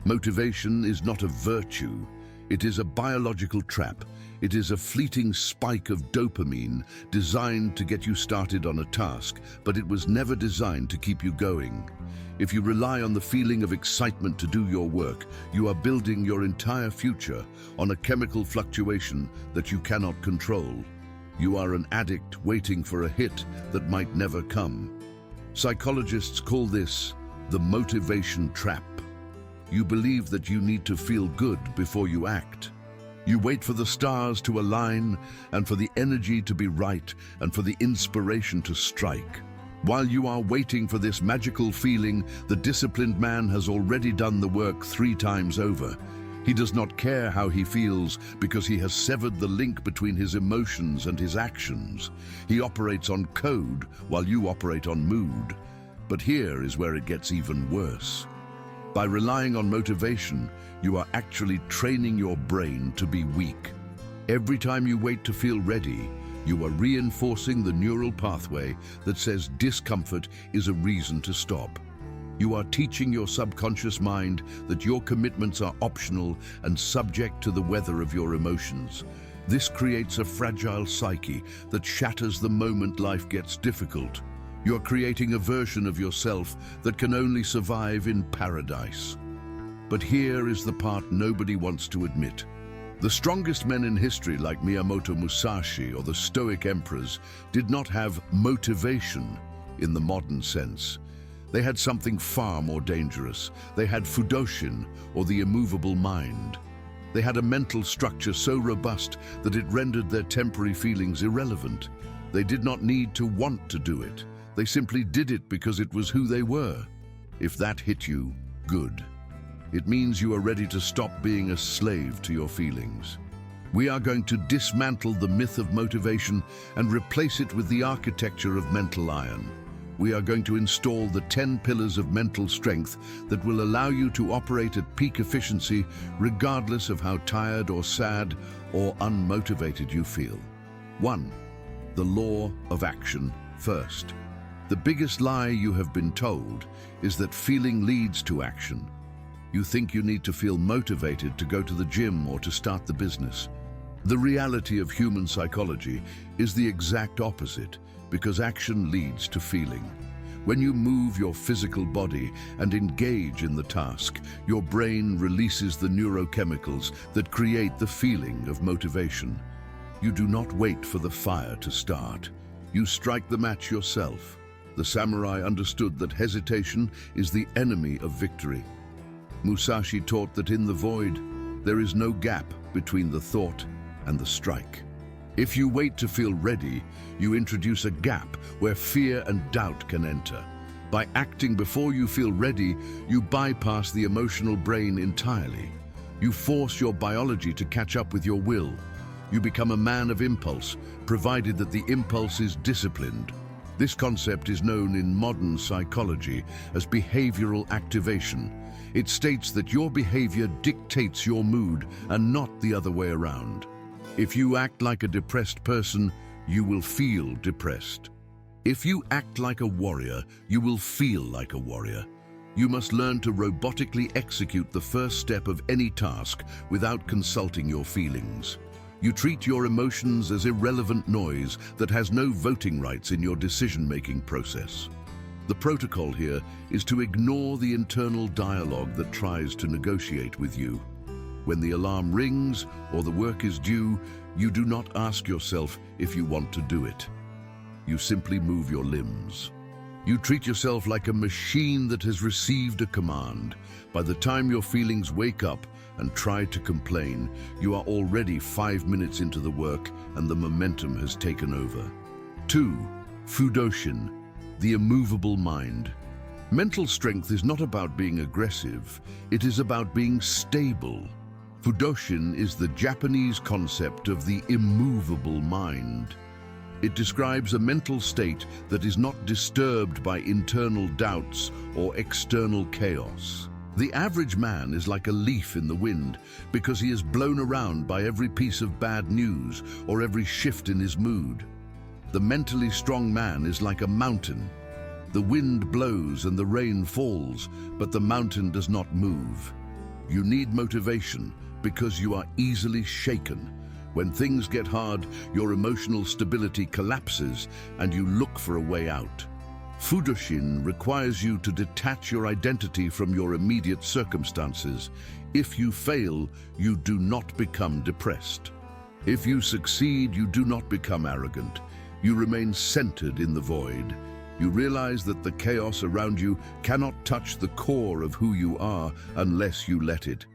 Motivation is not a virtue. It is a biological trap. It is a fleeting spike of dopamine designed to get you started on a task, but it was never designed to keep you going. If you rely on the feeling of excitement to do your work, you are building your entire future on a chemical fluctuation that you cannot control. You are an addict waiting for a hit that might never come. Psychologists call this the motivation trap. You believe that you need to feel good before you act. You wait for the stars to align and for the energy to be right and for the inspiration to strike. While you are waiting for this magical feeling, the disciplined man has already done the work 3 times over. He does not care how he feels because he has severed the link between his emotions and his actions. He operates on code while you operate on mood. But here is where it gets even worse. By relying on motivation, you are actually training your brain to be weak. Every time you wait to feel ready, you are reinforcing the neural pathway that says discomfort is a reason to stop. You are teaching your subconscious mind that your commitments are optional and subject to the weather of your emotions. This creates a fragile psyche that shatters the moment life gets difficult. You're creating a version of yourself that can only survive in paradise. But here is the part nobody wants to admit. The strongest men in history, like Miyamoto Musashi or the Stoic emperors, did not have motivation in the modern sense. They had something far more dangerous. They had fluctuation, or the immovable mind. They had a mental structure so robust that it rendered their temporary feelings irrelevant. They did not need to want to do it. They simply did it because it was who they were. If that hit you, good. It means you are ready to stop being a slave to your feelings. We are going to dismantle the myth of motivation and replace it with the architecture of mental iron. We are going to install the 10 pillars of mental strength that will allow you to operate at peak efficiency regardless of how tired or sad or unmotivated you feel. 1. The law of action first. The biggest lie you have been told is that feeling leads to action. You think you need to feel motivated to go to the gym or to start the business. The reality of human psychology is the exact opposite, because action leads to feeling. When you move your physical body and engage in the task, your brain releases the neurochemicals that create the feeling of motivation. You do not wait for the fire to start. You strike the match yourself. The samurai understood that hesitation is the enemy of victory. Musashi taught that in the void, there is no gap between the thought and the strike. If you wait to feel ready, you introduce a gap where fear and doubt can enter. By acting before you feel ready, you bypass the emotional brain entirely. You force your biology to catch up with your will. You become a man of impulse, provided that the impulse is disciplined. This concept is known in modern psychology as behavioral activation. It states that your behavior dictates your mood and not the other way around. If you act like a depressed person, you will feel depressed. If you act like a warrior, you will feel like a warrior. You must learn to robotically execute the first step of any task without consulting your feelings. You treat your emotions as irrelevant noise that has no voting rights in your decision-making process. The protocol here is to ignore the internal dialogue that tries to negotiate with you. When the alarm rings or the work is due, you do not ask yourself if you want to do it. You simply move your limbs. You treat yourself like a machine that has received a command. By the time your feelings wake up and try to complain, you are already 5 minutes into the work and the momentum has taken over. 2. Fluctuation, the immovable mind. Mental strength is not about being aggressive, it is about being stable. Fluctuation is the Japanese concept of the immovable mind. It describes a mental state that is not disturbed by internal doubts or external chaos. The average man is like a leaf in the wind because he is blown around by every piece of bad news or every shift in his mood. The mentally strong man is like a mountain. The wind blows and the rain falls, but the mountain does not move. You need motivation because you are easily shaken. When things get hard, your emotional stability collapses and you look for a way out. Fudoshin requires you to detach your identity from your immediate circumstances. If you fail, you do not become depressed. If you succeed, you do not become arrogant. You remain centered in the void. You realize that the chaos around you cannot touch the core of who you are unless you let it.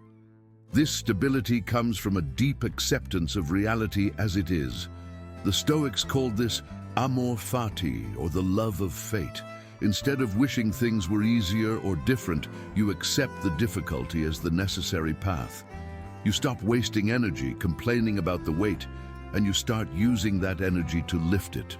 This stability comes from a deep acceptance of reality as it is. The Stoics called this amor fati, or the love of fate. Instead of wishing things were easier or different, you accept the difficulty as the necessary path. You stop wasting energy complaining about the weight, and you start using that energy to lift it.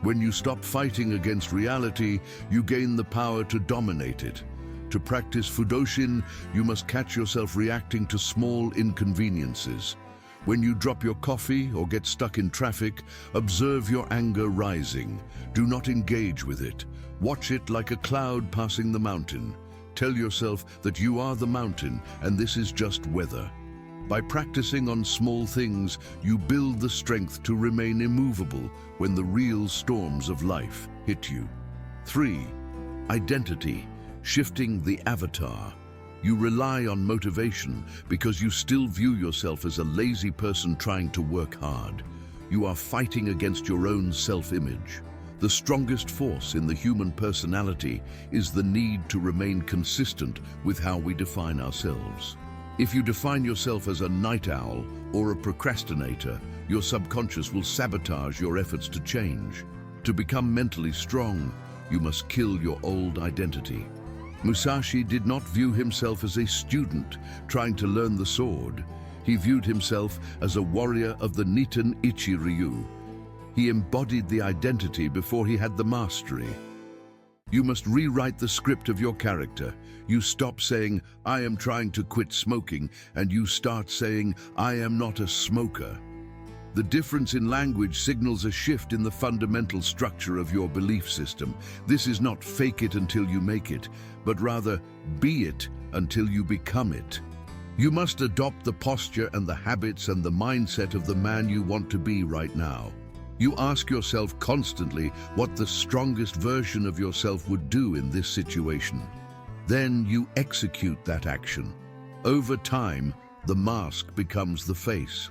When you stop fighting against reality, you gain the power to dominate it. To practice Fudoshin, you must catch yourself reacting to small inconveniences. When you drop your coffee or get stuck in traffic, observe your anger rising. Do not engage with it. Watch it like a cloud passing the mountain. Tell yourself that you are the mountain and this is just weather. By practicing on small things, you build the strength to remain immovable when the real storms of life hit you. 3. Identity, shifting the avatar. You rely on motivation because you still view yourself as a lazy person trying to work hard. You are fighting against your own self-image. The strongest force in the human personality is the need to remain consistent with how we define ourselves. If you define yourself as a night owl or a procrastinator, your subconscious will sabotage your efforts to change. To become mentally strong, you must kill your old identity. Musashi did not view himself as a student trying to learn the sword. He viewed himself as a warrior of the Nitan Ichi-ryu. He embodied the identity before he had the mastery. You must rewrite the script of your character. You stop saying, "I am trying to quit smoking," and you start saying, "I am not a smoker." The difference in language signals a shift in the fundamental structure of your belief system. This is not fake it until you make it, but rather be it until you become it. You must adopt the posture and the habits and the mindset of the man you want to be right now. You ask yourself constantly what the strongest version of yourself would do in this situation. Then you execute that action. Over time, the mask becomes the face.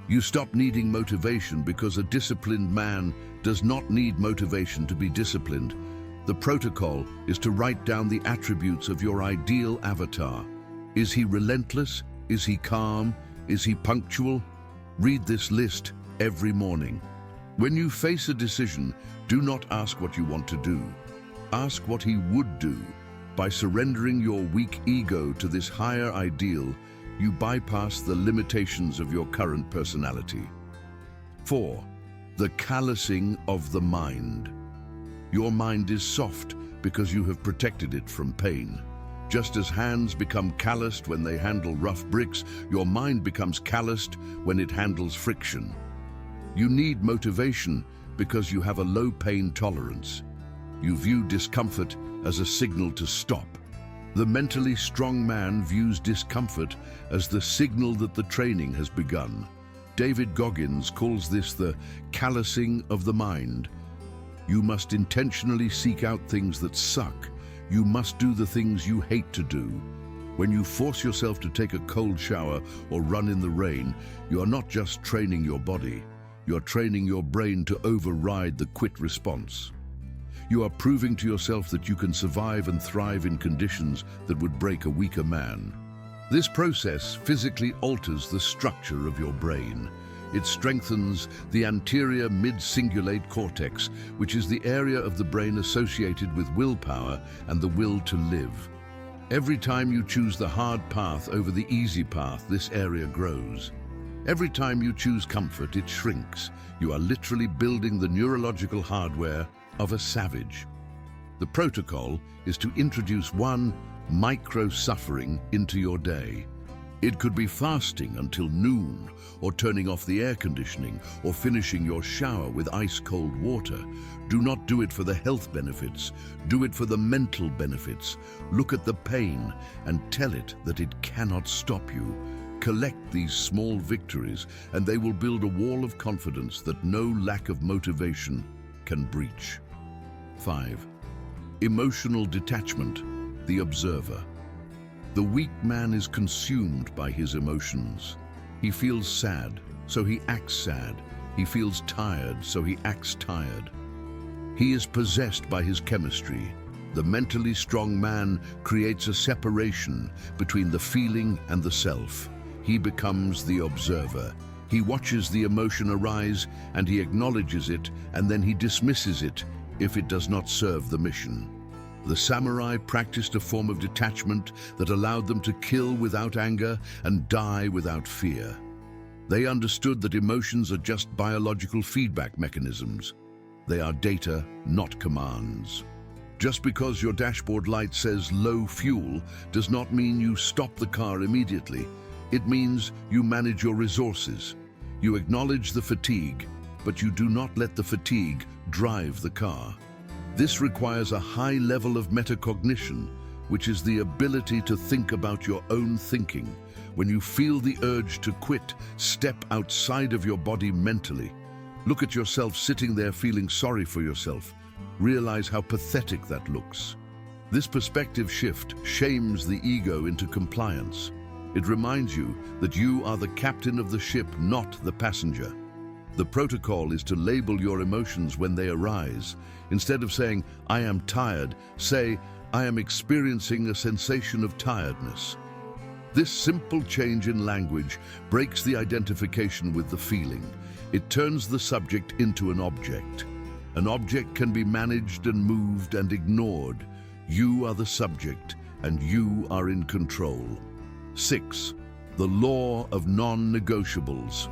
You stop needing motivation because a disciplined man does not need motivation to be disciplined. The protocol is to write down the attributes of your ideal avatar. Is he relentless? Is he calm? Is he punctual? Read this list every morning. When you face a decision, do not ask what you want to do. Ask what he would do. By surrendering your weak ego to this higher ideal, you bypass the limitations of your current personality. 4. The callousing of the mind. Your mind is soft because you have protected it from pain. Just as hands become calloused when they handle rough bricks, your mind becomes calloused when it handles friction. You need motivation because you have a low pain tolerance. You view discomfort as a signal to stop. The mentally strong man views discomfort as the signal that the training has begun. David Goggins calls this the callousing of the mind. You must intentionally seek out things that suck. You must do the things you hate to do. When you force yourself to take a cold shower or run in the rain, you are not just training your body. You're training your brain to override the quit response. You are proving to yourself that you can survive and thrive in conditions that would break a weaker man. This process physically alters the structure of your brain. It strengthens the anterior mid-cingulate cortex, which is the area of the brain associated with willpower and the will to live. Every time you choose the hard path over the easy path, this area grows. Every time you choose comfort, it shrinks. You are literally building the neurological hardware of a savage. The protocol is to introduce one micro-suffering into your day. It could be fasting until noon, or turning off the air conditioning, or finishing your shower with ice-cold water. Do not do it for the health benefits. Do it for the mental benefits. Look at the pain and tell it that it cannot stop you. Collect these small victories, and they will build a wall of confidence that no lack of motivation can breach. 5. Emotional detachment, the observer. The weak man is consumed by his emotions. He feels sad, so he acts sad. He feels tired, so he acts tired. He is possessed by his chemistry. The mentally strong man creates a separation between the feeling and the self. He becomes the observer. He watches the emotion arise and he acknowledges it, and then he dismisses it if it does not serve the mission. The samurai practiced a form of detachment that allowed them to kill without anger and die without fear. They understood that emotions are just biological feedback mechanisms. They are data, not commands. Just because your dashboard light says low fuel does not mean you stop the car immediately. It means you manage your resources. You acknowledge the fatigue, but you do not let the fatigue drive the car. This requires a high level of metacognition, which is the ability to think about your own thinking. When you feel the urge to quit, step outside of your body mentally. Look at yourself sitting there feeling sorry for yourself. Realize how pathetic that looks. This perspective shift shames the ego into compliance. It reminds you that you are the captain of the ship, not the passenger. The protocol is to label your emotions when they arise. Instead of saying, "I am tired," say, "I am experiencing a sensation of tiredness." This simple change in language breaks the identification with the feeling. It turns the subject into an object. An object can be managed and moved and ignored. You are the subject, and you are in control. 6. The law of non-negotiables.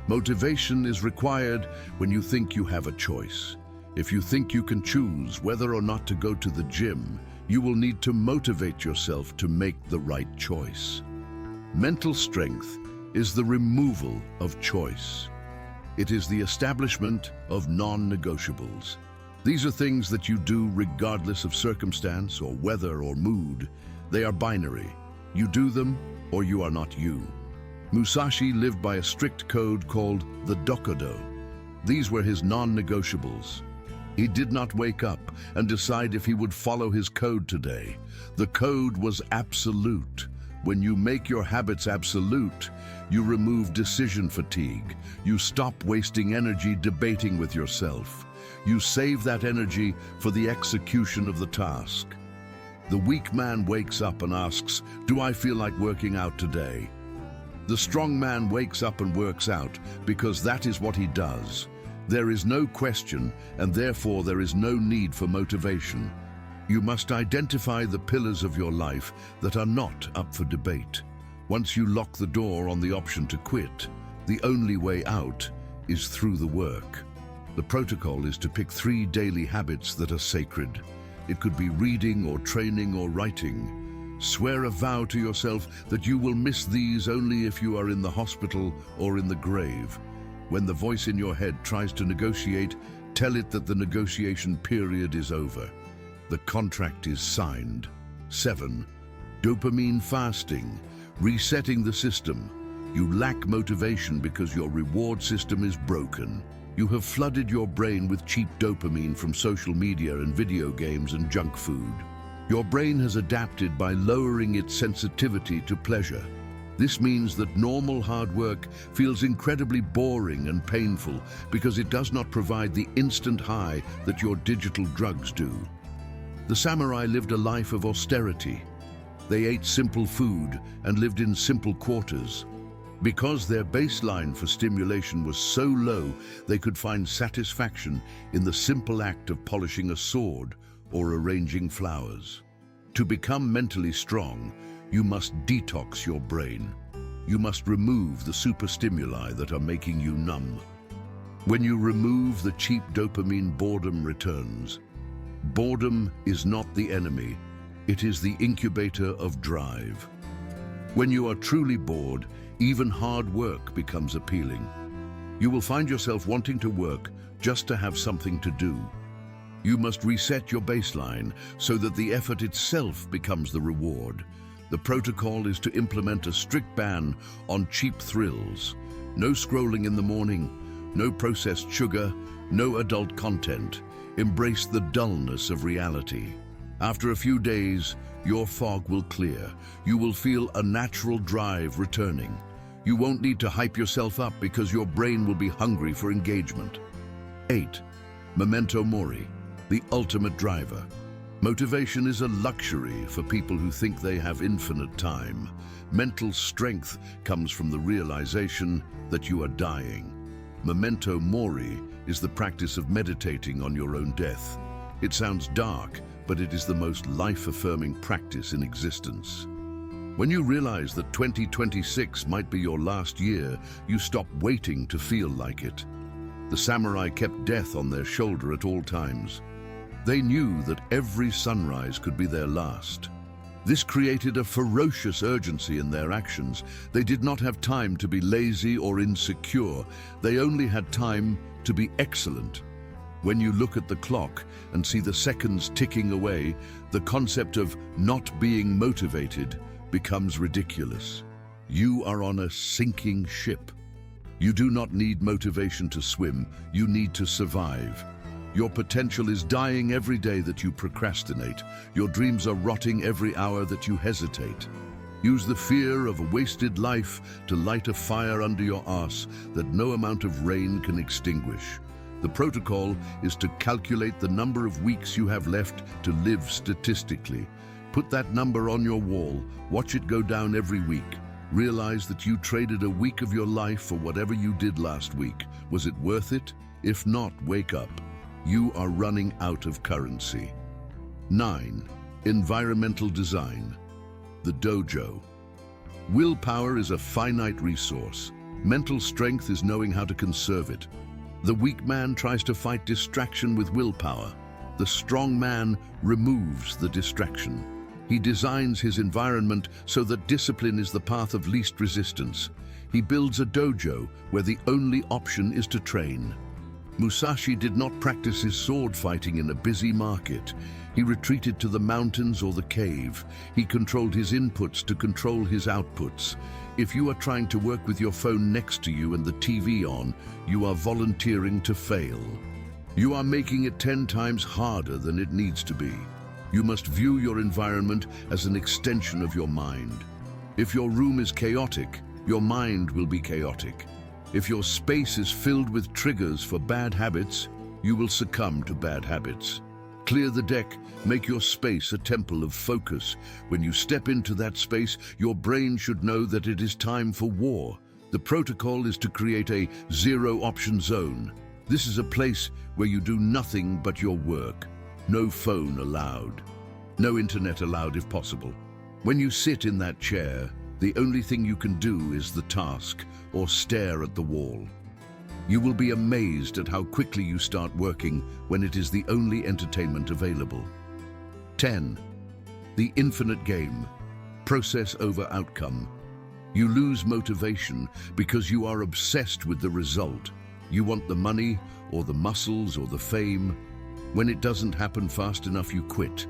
Motivation is required when you think you have a choice. If you think you can choose whether or not to go to the gym, you will need to motivate yourself to make the right choice. Mental strength is the removal of choice. It is the establishment of non-negotiables. These are things that you do regardless of circumstance or weather or mood. They are binary. You do them or you are not you. Musashi lived by a strict code called the Dokudo. These were his non-negotiables. He did not wake up and decide if he would follow his code today. The code was absolute. When you make your habits absolute, you remove decision fatigue. You stop wasting energy debating with yourself. You save that energy for the execution of the task. The weak man wakes up and asks, "Do I feel like working out today?" The strong man wakes up and works out because that is what he does. There is no question, and therefore there is no need for motivation. You must identify the pillars of your life that are not up for debate. Once you lock the door on the option to quit, the only way out is through the work. The protocol is to pick 3 daily habits that are sacred. It could be reading or training or writing. Swear a vow to yourself that you will miss these only if you are in the hospital or in the grave. When the voice in your head tries to negotiate, tell it that the negotiation period is over. The contract is signed. 7. Dopamine fasting, resetting the system. You lack motivation because your reward system is broken. You have flooded your brain with cheap dopamine from social media and video games and junk food. Your brain has adapted by lowering its sensitivity to pleasure. This means that normal hard work feels incredibly boring and painful because it does not provide the instant high that your digital drugs do. The samurai lived a life of austerity. They ate simple food and lived in simple quarters. Because their baseline for stimulation was so low, they could find satisfaction in the simple act of polishing a sword or arranging flowers. To become mentally strong, you must detox your brain. You must remove the superstimuli that are making you numb. When you remove the cheap dopamine, boredom returns. Boredom is not the enemy. It is the incubator of drive. When you are truly bored, even hard work becomes appealing. You will find yourself wanting to work just to have something to do. You must reset your baseline so that the effort itself becomes the reward. The protocol is to implement a strict ban on cheap thrills. No scrolling in the morning, no processed sugar, no adult content. Embrace the dullness of reality. After a few days, your fog will clear. You will feel a natural drive returning. You won't need to hype yourself up because your brain will be hungry for engagement. 8. Memento mori, the ultimate driver. Motivation is a luxury for people who think they have infinite time. Mental strength comes from the realization that you are dying. Memento mori is the practice of meditating on your own death. It sounds dark, but it is the most life-affirming practice in existence. When you realize that 2026 might be your last year, you stop waiting to feel like it. The samurai kept death on their shoulder at all times. They knew that every sunrise could be their last. This created a ferocious urgency in their actions. They did not have time to be lazy or insecure. They only had time to be excellent. When you look at the clock and see the seconds ticking away, the concept of not being motivated becomes ridiculous. You are on a sinking ship. You do not need motivation to swim, you need to survive. Your potential is dying every day that you procrastinate. Your dreams are rotting every hour that you hesitate. Use the fear of a wasted life to light a fire under your arse that no amount of rain can extinguish. The protocol is to calculate the number of weeks you have left to live statistically. Put that number on your wall, watch it go down every week. Realize that you traded a week of your life for whatever you did last week. Was it worth it? If not, wake up. You are running out of currency. 9. Environmental design. The dojo. Willpower is a finite resource. Mental strength is knowing how to conserve it. The weak man tries to fight distraction with willpower. The strong man removes the distraction. He designs his environment so that discipline is the path of least resistance. He builds a dojo where the only option is to train. Musashi did not practice his sword fighting in a busy market. He retreated to the mountains or the cave. He controlled his inputs to control his outputs. If you are trying to work with your phone next to you and the TV on, you are volunteering to fail. You are making it 10 times harder than it needs to be. You must view your environment as an extension of your mind. If your room is chaotic, your mind will be chaotic. If your space is filled with triggers for bad habits, you will succumb to bad habits. Clear the deck, make your space a temple of focus. When you step into that space, your brain should know that it is time for war. The protocol is to create a zero-option zone. This is a place where you do nothing but your work. No phone allowed. No internet allowed if possible. When you sit in that chair, the only thing you can do is the task or stare at the wall. You will be amazed at how quickly you start working when it is the only entertainment available. 10. The infinite game. Process over outcome. You lose motivation because you are obsessed with the result. You want the money or the muscles or the fame. When it doesn't happen fast enough, you quit.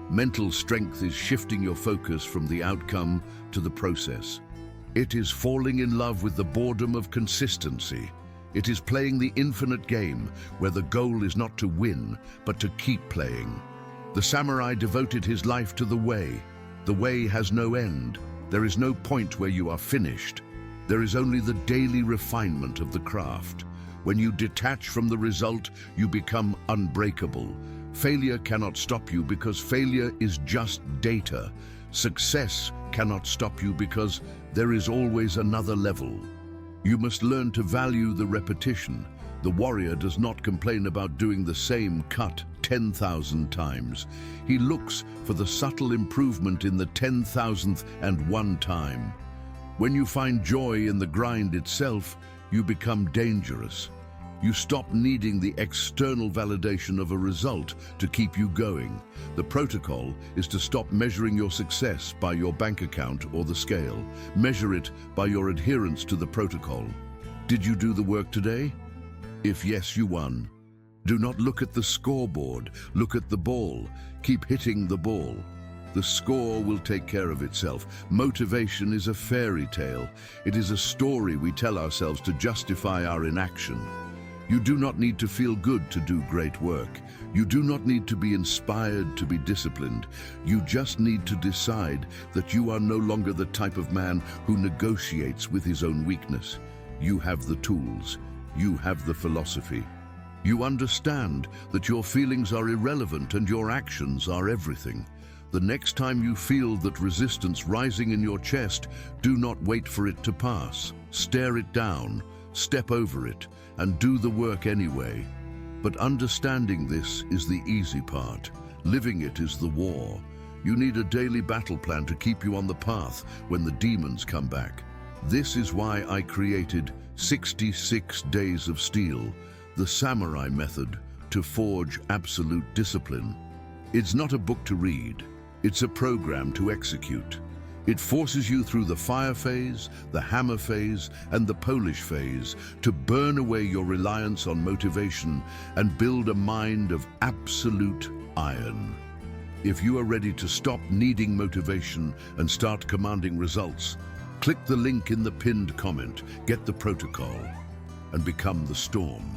Mental strength is shifting your focus from the outcome to the process. It is falling in love with the boredom of consistency. It is playing the infinite game where the goal is not to win, but to keep playing. The samurai devoted his life to the way. The way has no end. There is no point where you are finished. There is only the daily refinement of the craft. When you detach from the result, you become unbreakable. Failure cannot stop you because failure is just data. Success cannot stop you because there is always another level. You must learn to value the repetition. The warrior does not complain about doing the same cut 10,000 times. He looks for the subtle improvement in the 10,000th and one time. When you find joy in the grind itself, you become dangerous. You stop needing the external validation of a result to keep you going. The protocol is to stop measuring your success by your bank account or the scale. Measure it by your adherence to the protocol. Did you do the work today? If yes, you won. Do not look at the scoreboard. Look at the ball. Keep hitting the ball. The score will take care of itself. Motivation is a fairy tale. It is a story we tell ourselves to justify our inaction. You do not need to feel good to do great work. You do not need to be inspired to be disciplined. You just need to decide that you are no longer the type of man who negotiates with his own weakness. You have the tools. You have the philosophy. You understand that your feelings are irrelevant and your actions are everything. The next time you feel that resistance rising in your chest, do not wait for it to pass. Stare it down, step over it, and do the work anyway. But understanding this is the easy part. Living it is the war. You need a daily battle plan to keep you on the path when the demons come back. This is why I created 66 Days of Steel, the samurai method to forge absolute discipline. It's not a book to read. It's a program to execute. It forces you through the fire phase, the hammer phase, and the Polish phase to burn away your reliance on motivation and build a mind of absolute iron. If you are ready to stop needing motivation and start commanding results, click the link in the pinned comment, get the protocol, and become the storm.